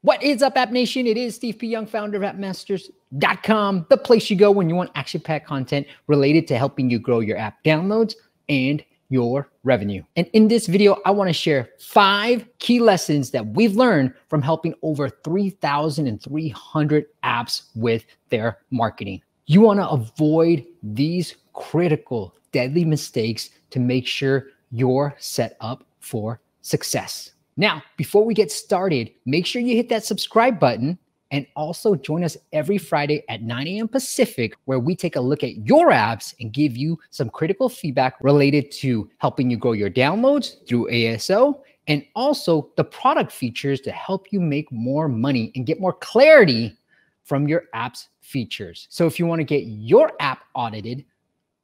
What is up, App Nation? It is Steve P. Young, founder of appmasters.com, the place you go when you want action-packed content related to helping you grow your app downloads and your revenue. And in this video, I want to share 5 key lessons that we've learned from helping over 3,300 apps with their marketing. You want to avoid these critical, deadly mistakes to make sure you're set up for success. Now, before we get started, make sure you hit that subscribe button and also join us every Friday at 9 a.m. Pacific, where we take a look at your apps and give you some critical feedback related to helping you grow your downloads through ASO and also the product features to help you make more money and get more clarity from your app's features. So if you want to get your app audited,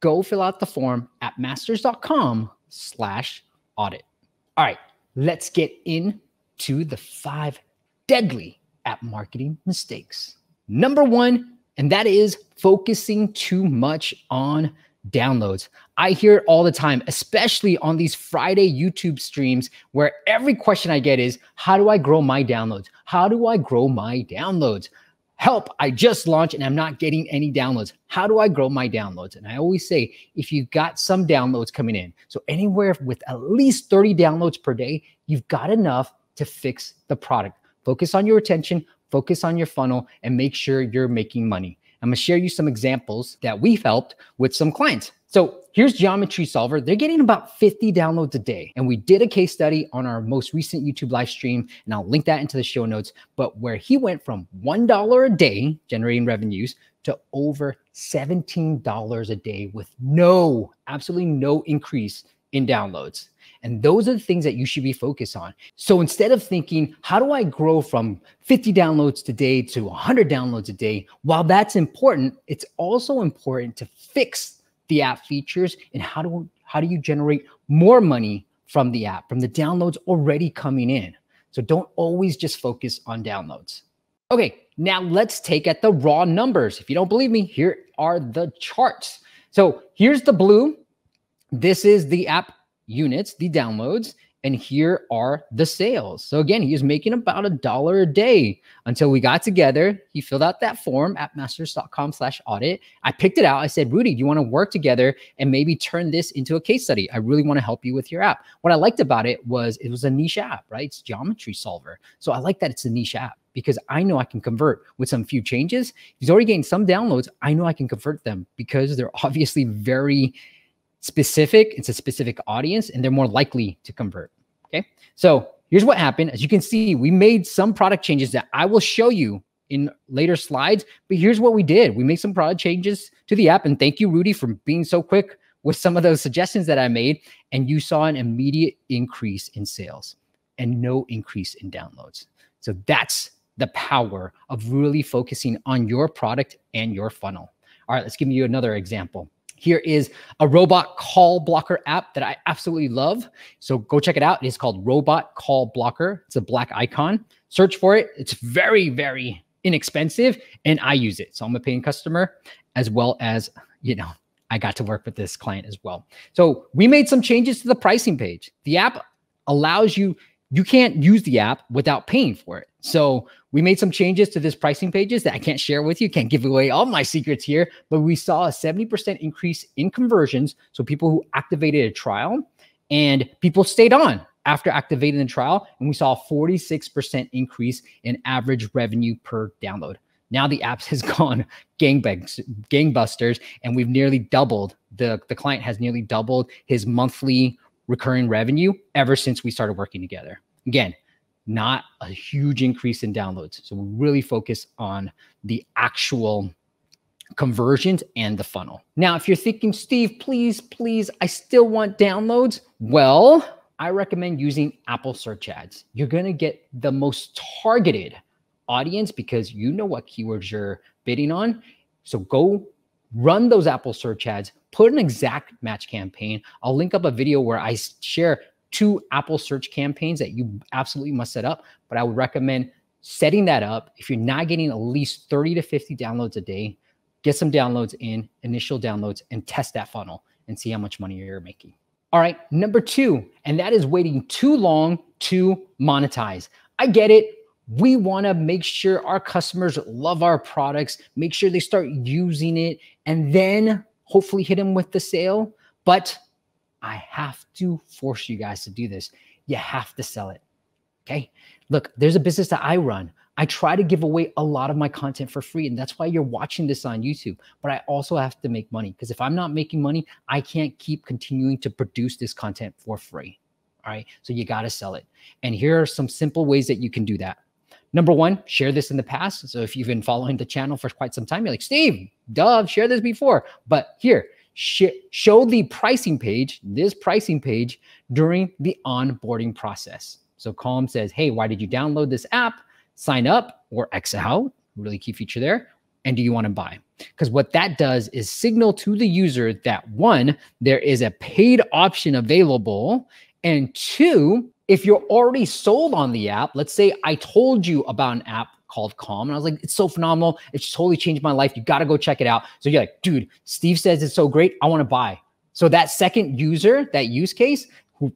go fill out the form at appmasters.com/audit. All right. Let's get into the 5 deadly app marketing mistakes. Number 1, and that is focusing too much on downloads. I hear it all the time, especially on these Friday YouTube streams, where every question I get is, how do I grow my downloads? How do I grow my downloads? Help, I just launched and I'm not getting any downloads. How do I grow my downloads? And I always say, if you've got some downloads coming in, so anywhere with at least 30 downloads per day, you've got enough to fix the product. Focus on your retention, focus on your funnel, and make sure you're making money. I'm gonna share you some examples that we've helped with some clients. So here's Geometry Solver. They're getting about 50 downloads a day. And we did a case study on our most recent YouTube live stream, and I'll link that into the show notes, but where he went from $1 a day generating revenues to over $17 a day with absolutely no increase in downloads. And those are the things that you should be focused on. So instead of thinking, how do I grow from 50 downloads a day to 100 downloads a day? While that's important, it's also important to fix the app features and how do you generate more money from the app, from the downloads already coming in. So don't always just focus on downloads. Okay, now let's take at the raw numbers. If you don't believe me, here are the charts. So here's the blue. This is the app units, the downloads, and here are the sales. So again, he was making about $1 a day until we got together. He filled out that form, appmasters.com/audit. I picked it out. I said, Rudy, do you want to work together and maybe turn this into a case study? I really want to help you with your app. What I liked about it was a niche app, right? It's Geometry Solver. So I like that it's a niche app because I know I can convert with some few changes. He's already getting some downloads. I know I can convert them because they're obviously very specific. It's a specific audience and they're more likely to convert. Okay. So here's what happened. As you can see, we made some product changes that I will show you in later slides, but here's what we did. We made some product changes to the app, and thank you, Rudy, for being so quick with some of those suggestions that I made. And you saw an immediate increase in sales and no increase in downloads. So that's the power of really focusing on your product and your funnel. All right, let's give you another example. Here is a robot call blocker app that I absolutely love. So go check it out. It is called Robot Call Blocker. It's a black icon. Search for it. It's very, very inexpensive and I use it. So I'm a paying customer as well as, I got to work with this client as well. So we made some changes to the pricing page. The app allows you can't use the app without paying for it. So we made some changes to this pricing pages that I can't share with you. Can't give away all my secrets here, but we saw a 70% increase in conversions. So people who activated a trial and people stayed on after activating the trial. And we saw a 46% increase in average revenue per download. Now the app has gone gangbusters and we've nearly doubled, the client has nearly doubled his monthly recurring revenue ever since we started working together. Again, not a huge increase in downloads. So we really focus on the actual conversions and the funnel. Now, if you're thinking, Steve, please, I still want downloads. Well, I recommend using Apple search ads. You're going to get the most targeted audience because you know what keywords you're bidding on. So go run those Apple search ads, put an exact match campaign. I'll link up a video where I share 2 Apple search campaigns that you absolutely must set up, but I would recommend setting that up. If you're not getting at least 30 to 50 downloads a day, get some downloads in, initial downloads, and test that funnel and see how much money you're making. All right, number 2, and that is waiting too long to monetize. I get it. We want to make sure our customers love our products, make sure they start using it, and then hopefully hit them with the sale. But I have to force you guys to do this. You have to sell it. Okay. Look, there's a business that I run. I try to give away a lot of my content for free. And that's why you're watching this on YouTube. But I also have to make money, because if I'm not making money, I can't keep continuing to produce this content for free. All right. So you got to sell it. And here are some simple ways that you can do that. Number one, share this in the past. So if you've been following the channel for quite some time, you're like, Steve, Dove, share this before. But here, show the pricing page, this pricing page during the onboarding process. So Calm says, hey, why did you download this app? Sign up or X out, really key feature there. And do you want to buy? Because what that does is signal to the user that one, there is a paid option available. And two, if you're already sold on the app, let's say I told you about an app called Calm, and I was like, it's so phenomenal. It's totally changed my life. You got to go check it out. So you're like, dude, Steve says it's so great. I want to buy. So that second user, that use case,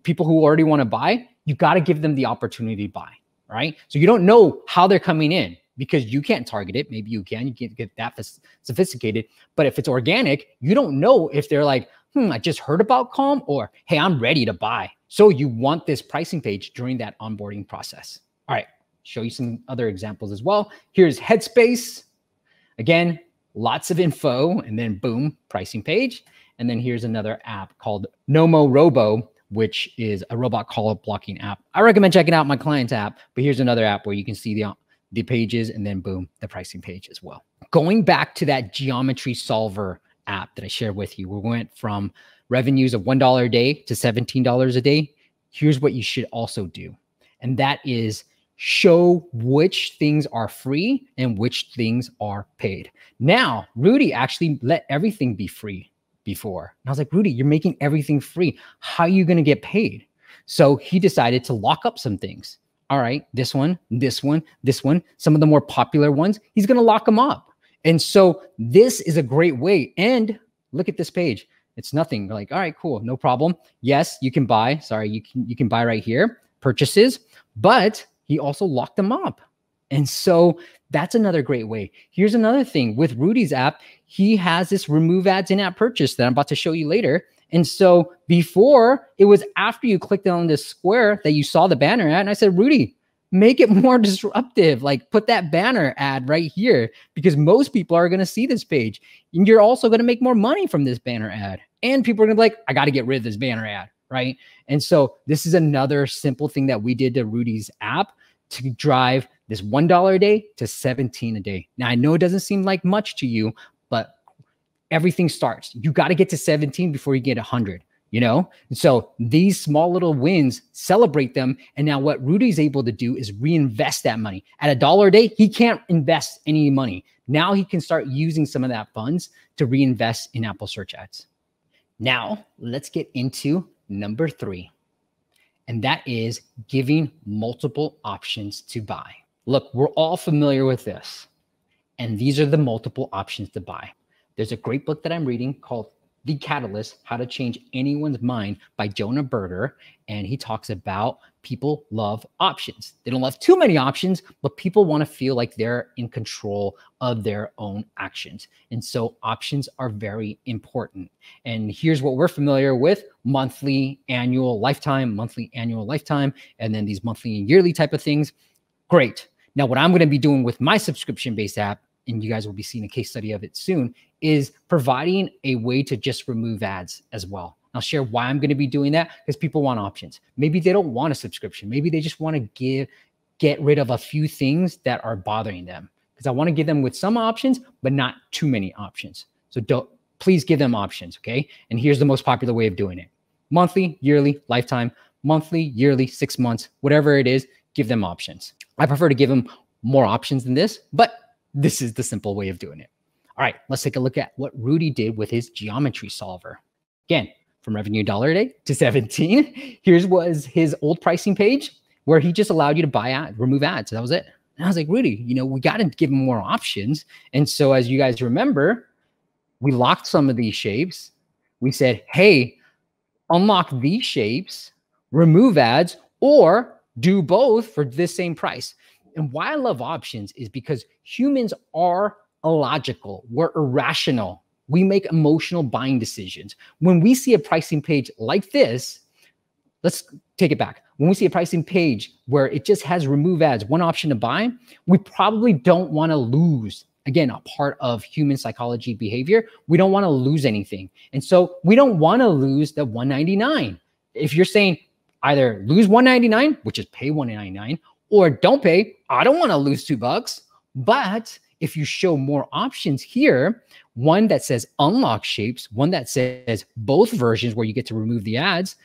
people who already want to buy, you got to give them the opportunity to buy. Right? So you don't know how they're coming in because you can't target it. Maybe you can't get that sophisticated. But if it's organic, you don't know if they're like, I just heard about Calm, or, hey, I'm ready to buy. So you want this pricing page during that onboarding process. All right, show you some other examples as well. Here's Headspace. Again, lots of info, and then boom, pricing page. And then here's another app called Nomo Robo, which is a robot call blocking app. I recommend checking out my client's app, but here's another app where you can see the pages, and then boom, the pricing page as well. Going back to that geometry solver app that I shared with you, we went from revenues of $1 a day to $17 a day. Here's what you should also do. And that is show which things are free and which things are paid. Now, Rudy actually let everything be free before. And I was like, Rudy, you're making everything free. How are you going to get paid? So he decided to lock up some things. All right, this one, this one, this one, some of the more popular ones, he's going to lock them up. And so this is a great way. And look at this page. It's nothing. You're like, all right, cool. No problem. Yes, you can buy. Sorry, you can buy right here, purchases, but he also locked them up. And so that's another great way. Here's another thing with Rudy's app. He has this remove ads in-app purchase that I'm about to show you later. And so before, it was after you clicked on this square that you saw the banner ad. And I said, Rudy, make it more disruptive. Like put that banner ad right here, because most people are going to see this page. And you're also going to make more money from this banner ad. And people are going to be like, I got to get rid of this banner ad, right? And so this is another simple thing that we did to Rudy's app to drive this $1 a day to $17 a day. Now, I know it doesn't seem like much to you, but everything starts. You got to get to 17 before you get 100, you know? And so these small little wins, celebrate them. And now what Rudy's able to do is reinvest that money. At $1 a day, he can't invest any money. Now he can start using some of that funds to reinvest in Apple search ads. Now, let's get into number 3. And that is giving multiple options to buy. Look, we're all familiar with this. And these are the multiple options to buy. There's a great book that I'm reading called The Catalyst, How to Change Anyone's Mind by Jonah Berger. And he talks about people love options. They don't love too many options, but people want to feel like they're in control of their own actions. And so options are very important. And here's what we're familiar with: monthly, annual, lifetime, monthly, annual, lifetime, and then these monthly and yearly type of things. Great. Now, what I'm going to be doing with my subscription-based app, and you guys will be seeing a case study of it soon, is providing a way to just remove ads as well. I'll share why I'm going to be doing that, because people want options. Maybe they don't want a subscription. Maybe they just want to get rid of a few things that are bothering them, because I want to give them with some options, but not too many options. So please give them options, okay? And here's the most popular way of doing it: monthly, yearly, lifetime, monthly, yearly, 6 months, whatever it is, give them options. I prefer to give them more options than this, but this is the simple way of doing it. All right, let's take a look at what Rudy did with his geometry solver. Again, from revenue $1 a day to 17. Here's was his old pricing page where he just allowed you to buy ads, remove ads. So that was it. And I was like, Rudy, we got to give him more options. And so as you guys remember, we locked some of these shapes. We said, hey, unlock these shapes, remove ads, or do both for this same price. And why I love options is because humans are illogical. We're irrational. We make emotional buying decisions. When we see a pricing page like this, let's take it back. When we see a pricing page where it just has remove ads, one option to buy, we probably don't want to lose. Again, a part of human psychology behavior, we don't want to lose anything. And so we don't want to lose the $199. If you're saying either lose $199, which is pay $199, or don't pay, I don't want to lose $2. But if you show more options here, one that says unlock shapes, one that says both versions where you get to remove the ads,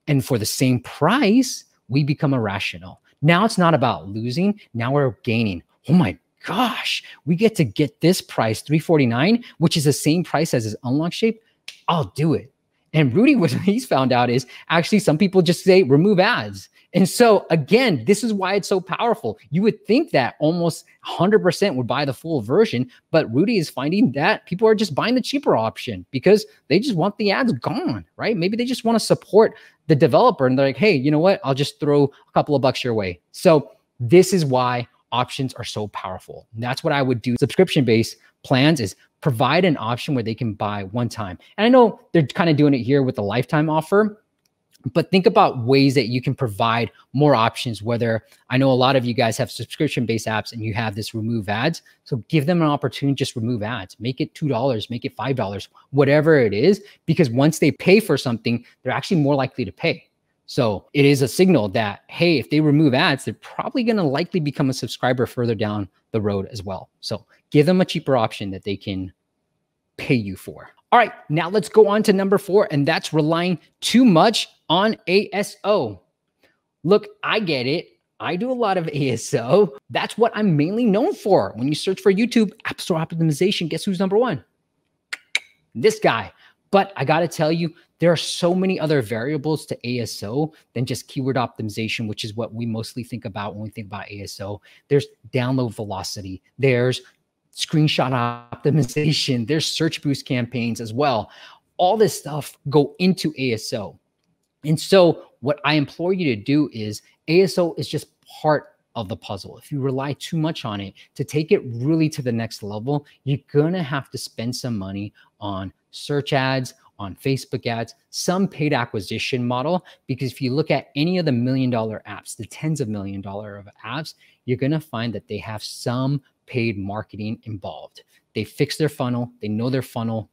and for the same price, we become irrational. Now it's not about losing. Now we're gaining. Oh my gosh, we get to get this price, $349, which is the same price as his unlock shape. I'll do it. And Rudy, what he's found out is actually some people just say remove ads. And so again, this is why it's so powerful. You would think that almost 100% would buy the full version, but Rudy is finding that people are just buying the cheaper option because they just want the ads gone, right? Maybe they just want to support the developer and they're like, hey, you know what? I'll just throw a couple of bucks your way. So this is why options are so powerful. And that's what I would do. Subscription-based plans is provide an option where they can buy one time. And I know they're kind of doing it here with the lifetime offer, but think about ways that you can provide more options, whether I know a lot of you guys have subscription-based apps and you have this remove ads. So give them an opportunity, just remove ads, make it $2, make it $5, whatever it is, because once they pay for something, they're actually more likely to pay. So it is a signal that, hey, if they remove ads, they're probably going to likely become a subscriber further down the road as well. So give them a cheaper option that they can pay you for. All right, now let's go on to number 4, and that's relying too much on ASO. Look, I get it. I do a lot of ASO. That's what I'm mainly known for. When you search for YouTube, App Store optimization, guess who's number 1? This guy. But I got to tell you, there are so many other variables to ASO than just keyword optimization, which is what we mostly think about when we think about ASO. There's download velocity. There's screenshot optimization. There's search boost campaigns as well. All this stuff go into ASO. And so what I implore you to do is ASO is just part of the puzzle. If you rely too much on it to take it really to the next level, you're going to have to spend some money on search ads, on Facebook ads, some paid acquisition model, because if you look at any of the $1 million apps, the tens of $1 million of apps, you're going to find that they have some paid marketing involved. They fix their funnel. They know their funnel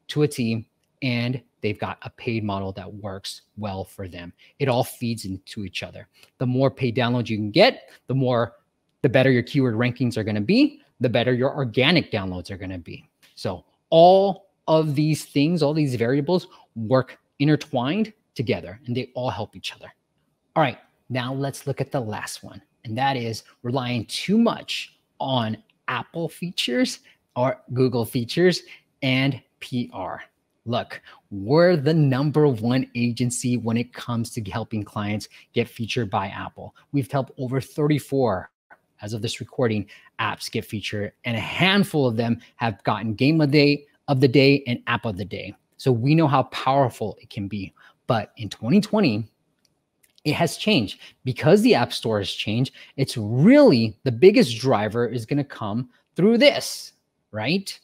to a T, and they've got a paid model that works well for them. It all feeds into each other. The more paid downloads you can get, the better your keyword rankings are going to be, the better your organic downloads are going to be. So all of these things, all these variables work intertwined together, and they all help each other. All right, now let's look at the last one, and that is relying too much on Apple features or Google features and PR. Look, we're the #1 agency when it comes to helping clients get featured by Apple. We've helped over 34, as of this recording, apps get featured, and a handful of them have gotten Game of the Day and App of the Day. So we know how powerful it can be. But in 2020, it has changed. Because the App Store has changed, it's really the biggest driver is going to come through this, right?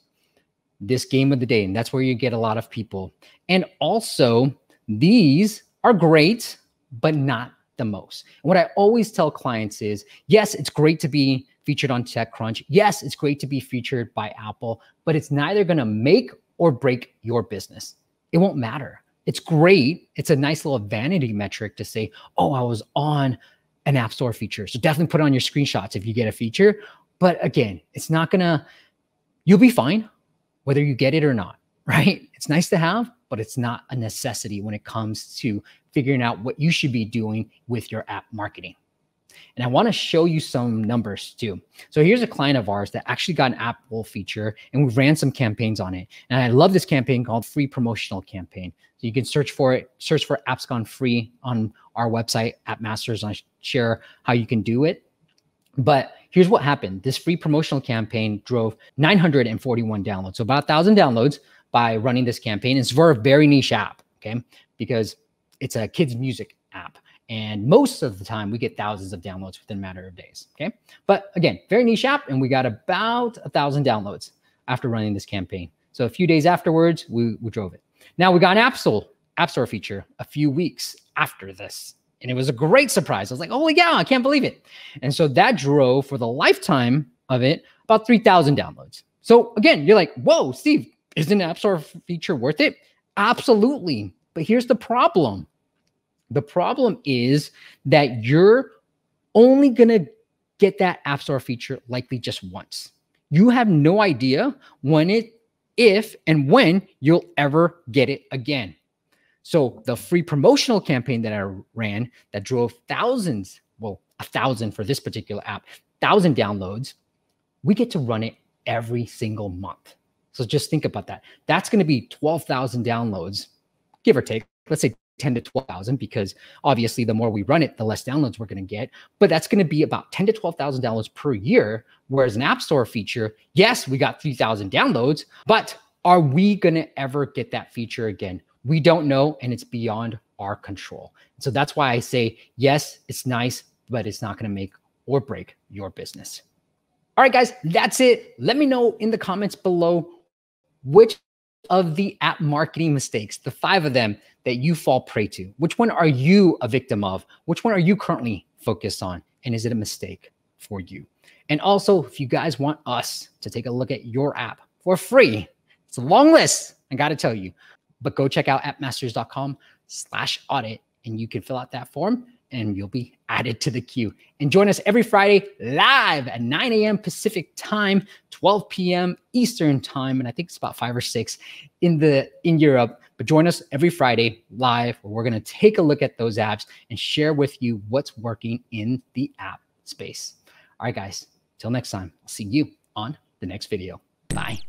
This Game of the Day. And that's where you get a lot of people. And also, these are great, but not the most. And what I always tell clients is, yes, it's great to be featured on TechCrunch. Yes, it's great to be featured by Apple, but it's neither going to make or break your business. It won't matter. It's great. It's a nice little vanity metric to say, oh, I was on an App Store feature. So definitely put it on your screenshots if you get a feature. But again, it's not you'll be fine whether you get it or not, right? It's nice to have, but it's not a necessity when it comes to figuring out what you should be doing with your app marketing. And I want to show you some numbers too. So here's a client of ours that actually got an Apple feature, and we ran some campaigns on it. And I love this campaign called Free Promotional Campaign. So you can search for it, search for Apps Gone Free on our website, App Masters, and I share how you can do it. But here's what happened. This free promotional campaign drove 941 downloads. So about 1,000 downloads by running this campaign. It's for a very niche app, okay? Because it's a kids music app. And most of the time we get thousands of downloads within a matter of days. Okay. But again, very niche app. And we got about 1,000 downloads after running this campaign. So a few days afterwards, we drove it. Now we got an App Store feature a few weeks after this. And it was a great surprise. I was like, holy cow, I can't believe it. And so that drove for the lifetime of it about 3,000 downloads. So again, you're like, whoa, Steve, isn't an App Store feature worth it? Absolutely. But here's the problem. The problem is that you're only going to get that App Store feature likely just once. You have no idea if and when you'll ever get it again. So the free promotional campaign that I ran that drove thousands, well, 1,000 for this particular app, 1,000 downloads, we get to run it every single month. So just think about that. That's going to be 12,000 downloads, give or take. Let's say 10 to 12,000, because obviously the more we run it, the less downloads we're going to get. But that's going to be about 10 to 12,000 downloads per year. Whereas an App Store feature, yes, we got 3,000 downloads, but are we going to ever get that feature again? We don't know, and it's beyond our control. So that's why I say, yes, it's nice, but it's not going to make or break your business. All right, guys, that's it. Let me know in the comments below which of the app marketing mistakes, the 5 of them, that you fall prey to. Which one are you a victim of? Which one are you currently focused on? And is it a mistake for you? And also, if you guys want us to take a look at your app for free, it's a long list, I got to tell you, but go check out appmasters.com/audit and you can fill out that form and you'll be added to the queue. And join us every Friday live at 9 a.m. Pacific time, 12 p.m. Eastern time. And I think it's about 5 or 6 in Europe. But join us every Friday live, where we're going to take a look at those apps and share with you what's working in the app space. All right, guys, till next time, I'll see you on the next video. Bye.